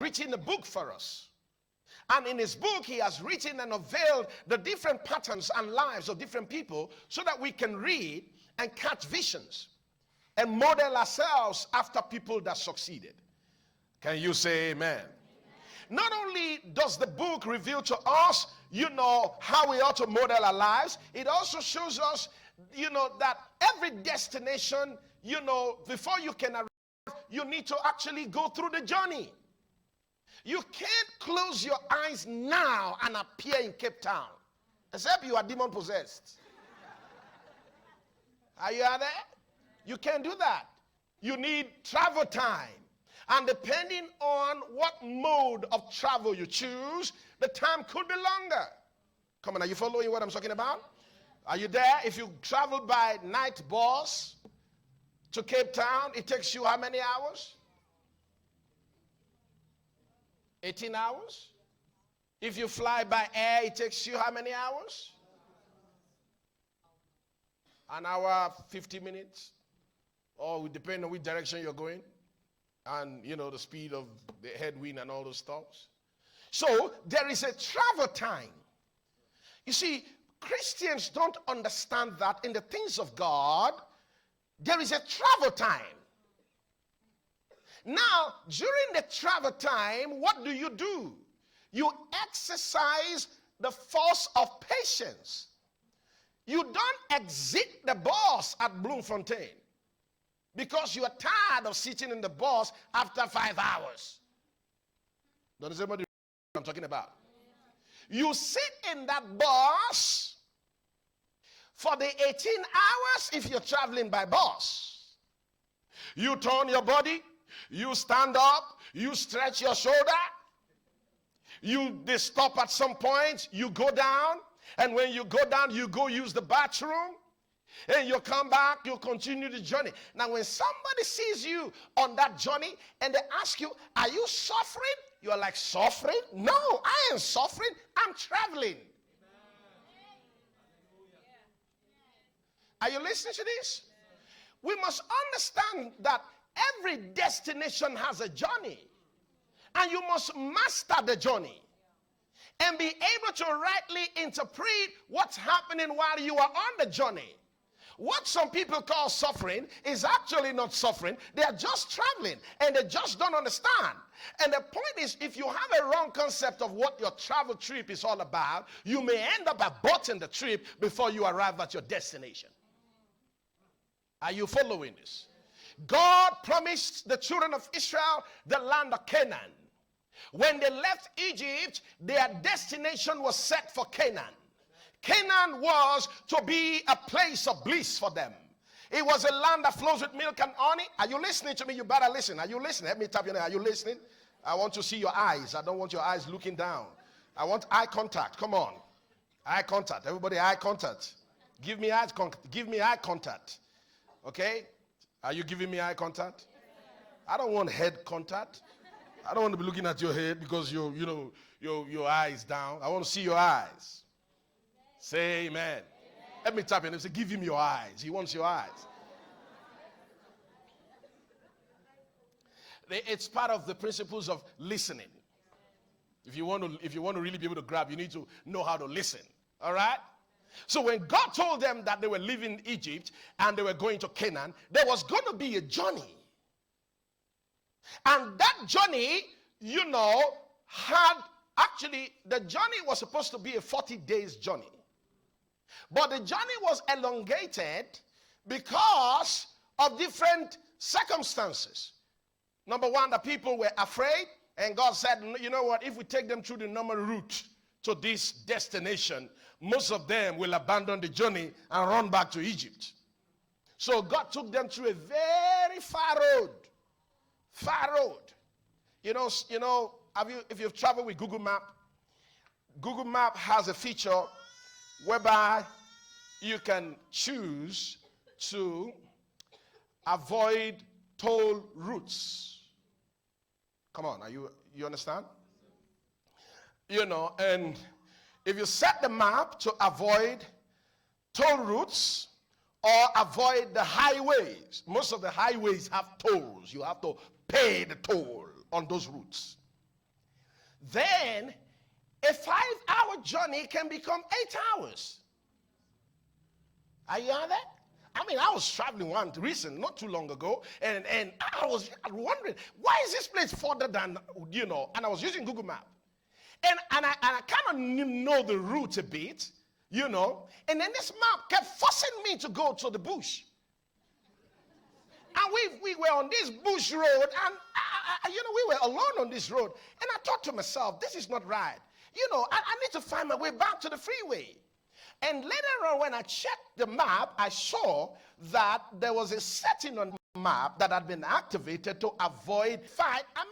written a book for us. And in his book, he has written and unveiled the different patterns and lives of different people so that we can read and catch visions and model ourselves after people that succeeded. Can you say amen? Not only does the book reveal to us, how we ought to model our lives, it also shows us, that every destination, before you can arrive, you need to actually go through the journey. You can't close your eyes now and appear in Cape Town, except you are demon possessed. Are you out there? You can't do that. You need travel time. And depending on what mode of travel you choose, the time could be longer. Come on, are you following what I'm talking about? Are you there? If you travel by night bus to Cape Town, it takes you how many hours? 18 hours. If you fly by air, it takes you how many hours? An hour, 50 minutes. Or depending on which direction you're going. And, the speed of the headwind and all those stuffs. So, there is a travel time. You see, Christians don't understand that in the things of God, there is a travel time. Now, during the travel time, what do? You exercise the force of patience. You don't exit the bus at Bloemfontein because you are tired of sitting in the bus after 5 hours. Does anybody know what I'm talking about? You sit in that bus for the 18 hours if you're traveling by bus. You turn your body, you stand up, you stretch your shoulder, they stop at some point, you go down, and when you go down, you go use the bathroom, and you come back, you continue the journey. Now, when somebody sees you on that journey and they ask you, are you suffering? You are like, suffering? No, I ain't suffering. I'm traveling. Are you listening to this? We must understand that every destination has a journey. And you must master the journey. And be able to rightly interpret what's happening while you are on the journey. What some people call suffering is actually not suffering. They are just traveling and they just don't understand. And the point is, if you have a wrong concept of what your travel trip is all about, you may end up aborting the trip before you arrive at your destination. Are you following this? God promised the children of Israel the land of Canaan. When they left Egypt, their destination was set for Canaan. Canaan was to be a place of bliss for them. It was a land that flows with milk and honey. Are you listening to me? You better listen. Are you listening? Let me tap your name. Are you listening? I want to see your eyes. I don't want your eyes looking down. I want eye contact. Come on. Eye contact. Everybody, eye contact. Give me eye contact. Give me eye contact. Okay? Are you giving me eye contact? I don't want head contact. I don't want to be looking at your head because your eyes down. I want to see your eyes. Say amen. Amen. Let me tap in and say, give him your eyes. He wants your eyes. It's part of the principles of listening. If you want to really be able to grab, you need to know how to listen. All right? So when God told them that they were leaving Egypt and they were going to Canaan, there was going to be a journey. And that journey, the journey was supposed to be a 40 days journey. But the journey was elongated because of different circumstances. Number one, the people were afraid, and God said, you know what, if we take them through the normal route to this destination, most of them will abandon the journey and run back to Egypt. So God took them through a very far road. Far road. If you've traveled with Google Map has a feature whereby you can choose to avoid toll routes. Come on, you understand? And if you set the map to avoid toll routes or avoid the highways, most of the highways have tolls. You have to pay the toll on those routes. then a 5-hour journey can become 8 hours. Are you on that? I mean, I was traveling one recent, not too long ago, and I was wondering, why is this place further than, and I was using Google Map. And I kind of know the route a bit, and then this map kept forcing me to go to the bush. And we were on this bush road, and, we were alone on this road. And I thought to myself, this is not right. I need to find my way back to the freeway. And later on, when I checked the map, I saw that there was a setting on the map that had been activated to avoid fight. I